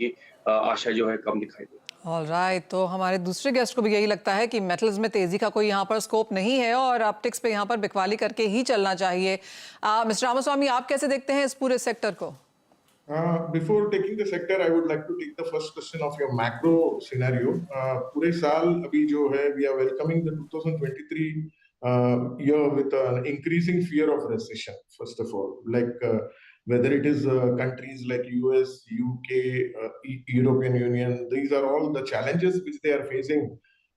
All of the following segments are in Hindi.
की आशा जो है कम दिखाई दे। ऑलराइट, तो हमारे दूसरे गेस्ट को भी यही लगता है कि मेटल्स में तेजी का कोई यहाँ पर स्कोप नहीं है और ऑप्टिक्स पे यहाँ पर बिकवाली करके ही चलना चाहिए। मिस्टर रामास्वामी, आप कैसे देखते हैं इस पूरे सेक्टर को? Before taking the sector, I would like to take the first question of your macro scenario. पूरे साल अभी जो है, we are welcoming the 2023 year with an increasing fear of recession. First of all, like whether it is countries like US, UK, European Union, these are all the challenges which they are facing.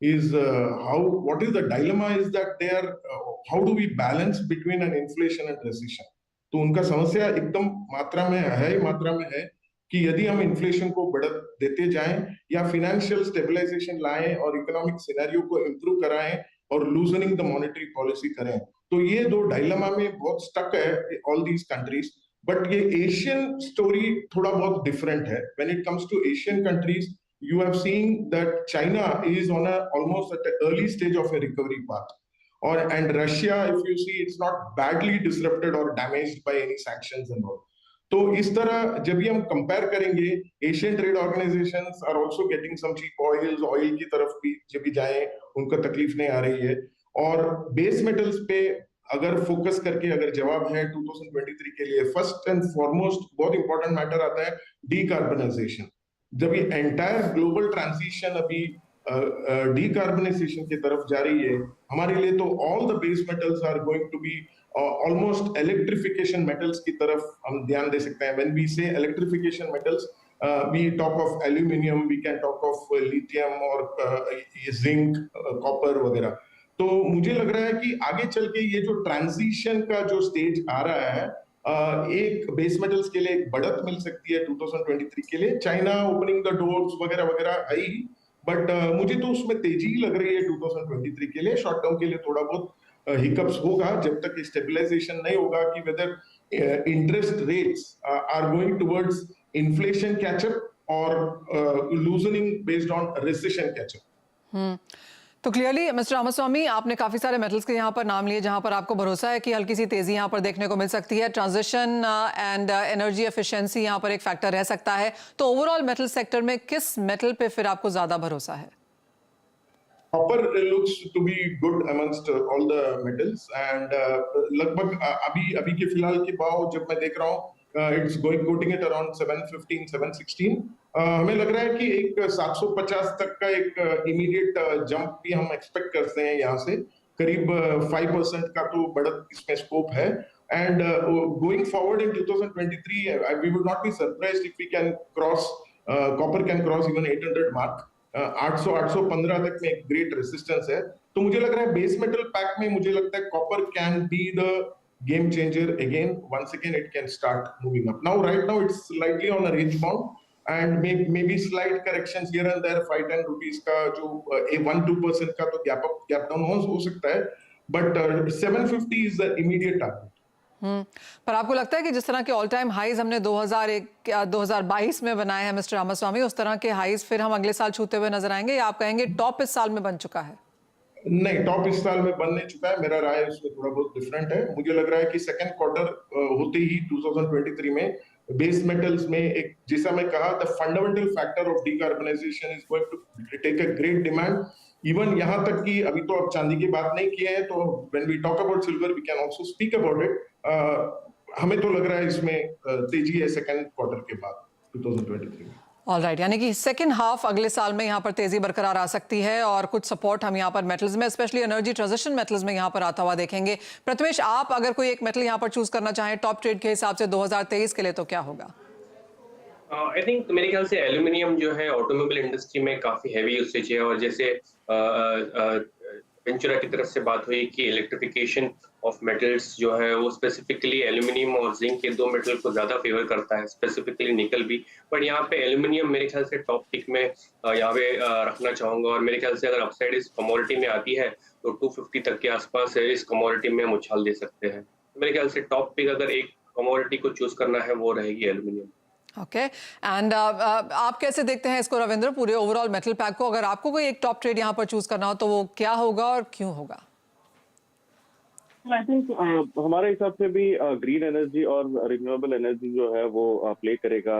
Is what is the dilemma is that they are how do we balance between an inflation and recession? तो उनका समस्या एकदम मात्रा में है कि यदि हम इन्फ्लेशन को बढ़त देते जाएं या फिनेंशियल स्टेबलाइजेशन लाएं और इकोनॉमिक सिनेरियो को इम्प्रूव कराएं और लूजनिंग द मॉनेटरी पॉलिसी करें, तो ये दो डायलेमा में बहुत स्टक है ऑल दीज कंट्रीज। बट ये एशियन स्टोरी थोड़ा बहुत डिफरेंट है। When it comes to Asian countries, you have seen that China is on a almost at the early stage of a recovery path. And Russia, if you see, it's not badly disrupted or damaged by any sanctions and all. तो इस तरह जब भी हम कंपेयर करेंगे, Asian trade organisations are also getting some cheap oil की तरफ भी जब भी जाएं उनका तकलीफ नहीं आ रही है। और बेस मेटल्स पे अगर फोकस करके अगर जवाब है 2023 के लिए, फर्स्ट एंड फॉरमोस्ट बहुत इंपॉर्टेंट मैटर आता है डीकार्बनाइजेशन। जब ये एंटायर ग्लोबल ट्रांजिशन अभी डीकार्बनाइजेशन की तरफ जा रही है, हमारे लिए तो all the base metals are going to be almost electrification metals की तरफ हम ध्यान दे सकते हैं। When we say electrification metals, we talk of aluminium, we can talk of lithium और जिंक, कॉपर वगैरह। तो मुझे लग रहा है कि आगे चल के ये जो ट्रांजिशन का जो स्टेज आ रहा है, एक बेस मेटल्स के लिए एक बढ़त मिल सकती है 2023 के लिए। चाइना ओपनिंग द डोर्स वगैरह वगैरह आई, बट मुझे तो उसमें तेजी ही लग रही है 2023 के लिए। शॉर्ट टर्म के लिए थोड़ा बहुत हिकअप्स होगा जब तक स्टेबलाइजेशन नहीं होगा कि whether interest rates are going towards inflation catch up और loosening based on recession catch up. तो क्लियरली मिस्टर रामास्वामी, आपने काफी सारे मेटल्स के यहाँ पर नाम लिए जहाँ पर आपको भरोसा है कि हल्की सी तेजी यहाँ पर देखने को मिल सकती है। ट्रांजिशन एंड एनर्जी एफिशिएंसी यहाँ पर एक फैक्टर रह सकता है। तो ओवरऑल मेटल सेक्टर में किस मेटल पे फिर आपको ज्यादा भरोसा है? Copper looks to be good amongst all the metals and लगभग अभी के फिलहाल के भाव जब मैं देख रहा हूँ, it's quoting it around 715 716। हमें लग रहा है कि एक 750 तक का एक इमीडिएट जंप भी हम एक्सपेक्ट करते हैं। यहाँ से करीब 5% का तो बढ़त इसमें स्कोप है। And going forward in 2023 we would not be surprised if we can cross copper can cross even 800 mark. 800-815 तक में एक ग्रेट रेसिस्टेंस है। तो मुझे लग रहा है बेस मेटल पैक में मुझे लगता है copper can be the game changer again. Once again it can start moving up. Now right now it's slightly on a range bound and maybe slight corrections here and there. 5-10 rupees का जो 1-2% का तो गैप डाउन हो सकता है, but 750 is the immediate target. पर आपको लगता है कि जिस तरह के ऑल टाइम हाईज हमने 2022 में बनाए हैं मिस्टर रामास्वामी, उस तरह के हाईज फिर हम अगले साल छूते हुए नजर आएंगे, या आप कहेंगे टॉप इस साल में बन चुका है? नहीं, टॉप इस साल में बनने चुका है। मेरा राय उसमें थोड़ा बहुत डिफरेंट है। मुझे लग रहा है कि सेकंड क्वार्टर होते ही 2023 में बेस मेटल्स में एक, जैसा मैं कहा, the fundamental factor of decarbonisation is going to take a great demand. Even यहाँ तक कि अभी तो अब चांदी की बात नहीं की है, तो when we talk about silver we can also speak about it. हमें तो लग रहा है इसमें तेजी है सेकंड क्वार्टर के बाद 2023 में। ऑलराइट, यानी कि सेकंड हाफ अगले साल में यहाँ पर तेजी बरकरार आ सकती है और कुछ सपोर्ट हम यहाँ पर मेटल्स में, स्पेशली एनर्जी ट्रांजिशन मेटल्स में यहाँ पर आता हुआ देखेंगे। प्रथमेश, आप अगर कोई एक मेटल यहाँ पर चूज करना चाहें टॉप ट्रेड के हिसाब से 2023 के लिए, तो क्या होगा? आई थिंक मेरे ख्याल से एल्यूमिनियम जो है ऑटोमोबाइल इंडस्ट्री में काफी हैवी यूसेज है, और जैसे वेंचुरा की तरफ से बात हुई कि इलेक्ट्रिफिकेशन ऑफ मेटल्स जो है वो स्पेसिफिकली एल्यूमिनियम और जिंक के दो मेटल को ज्यादा फेवर करता है, स्पेसिफिकली निकल भी। बट यहाँ पे एल्यूमिनियम मेरे ख्याल से टॉप पिक में यहाँ पे रखना चाहूंगा, और मेरे ख्याल से अगर अपसाइड इस कमोडिटी में आती है तो 250 तक के आसपास इस कमोडिटी में हम उछाल दे सकते हैं। तो मेरे ख्याल से टॉप पिक अगर एक कमोडिटी को चूज करना है वो रहेगी एल्यूमिनियम। ओके, एंड आप कैसे देखते हैं इसको रविंद्र, पूरे ओवरऑल मेटल पैक को? अगर आपको कोई एक टॉप ट्रेड यहाँ पर चूज करना हो तो वो क्या होगा और क्यों होगा? आई थिंक हमारे हिसाब से भी ग्रीन एनर्जी और रिन्यूएबल एनर्जी जो है वो प्ले करेगा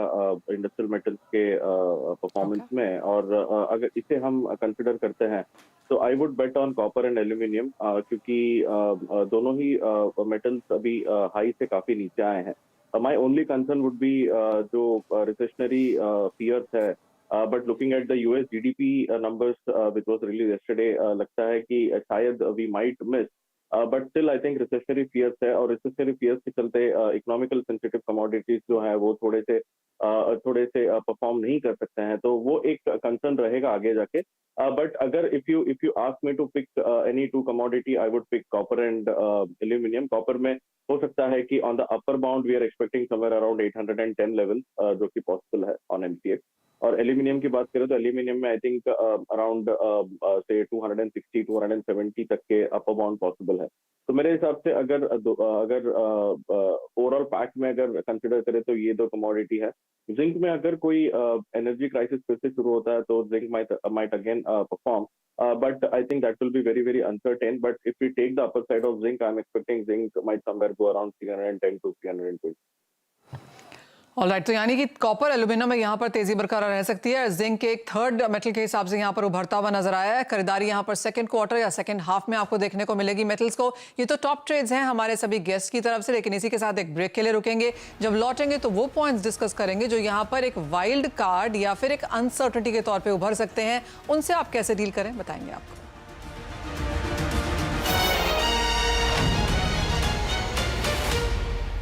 इंडस्ट्रियल मेटल्स के परफॉर्मेंस Okay. में, और अगर इसे हम कंसिडर करते हैं तो I would bet on copper and aluminium, क्योंकि दोनों ही मेटल्स अभी हाई से काफी नीचे आए हैं. My only concern would be जो रिसेशनरी फियर्स है, but looking at the US GDP numbers which was release yesterday, लगता है कि शायद we might miss, but still I think recessionary fears है, और रिसेशनरी फियर्स के चलते इकोनॉमिकल सेंसिटिव कमोडिटीज जो है वो थोड़े से परफॉर्म नहीं कर सकते हैं, तो वो एक कंसर्न रहेगा आगे जाके. बट अगर if you ask me to pick any two commodity, I would pick copper and aluminium. Copper में हो सकता है कि on the upper bound we are expecting somewhere around 810 level, जो कि पॉसिबल है ऑन एमसीएक्स. और एल्यूमिनियम की बात करें तो एल्यूमिनियम में आई थिंक अराउंड से 260 270 तक के अपर बाउंड पॉसिबल है. तो मेरे हिसाब से अगर ओवरऑल पैक में अगर कंसिडर करें तो ये दो कमोडिटी है. जिंक में अगर कोई एनर्जी क्राइसिस फिर से शुरू होता है तो zinc might again perform, but I think that will be very, very uncertain. But if we take the upper side of zinc, I'm expecting zinc might somewhere go around 310 to 320. Alright, तो यानी कि कॉपर एल्यूमिनियम में यहाँ पर तेजी बरकरार रह सकती है. जिंक के एक थर्ड मेटल के हिसाब से यहाँ पर उभरता हुआ नजर आया है. खरीदारी यहाँ पर सेकंड क्वार्टर या सेकंड हाफ में आपको देखने को मिलेगी मेटल्स को. ये तो टॉप ट्रेड्स हैं हमारे सभी गेस्ट की तरफ से, लेकिन इसी के साथ एक ब्रेक के लिए रुकेंगे. जब लौटेंगे तो वो पॉइंट्स डिस्कस करेंगे जो यहाँ पर एक वाइल्ड कार्ड या फिर एक अनसर्टेनिटी के तौर पर उभर सकते हैं. उनसे आप कैसे डील करें बताएंगे आपको.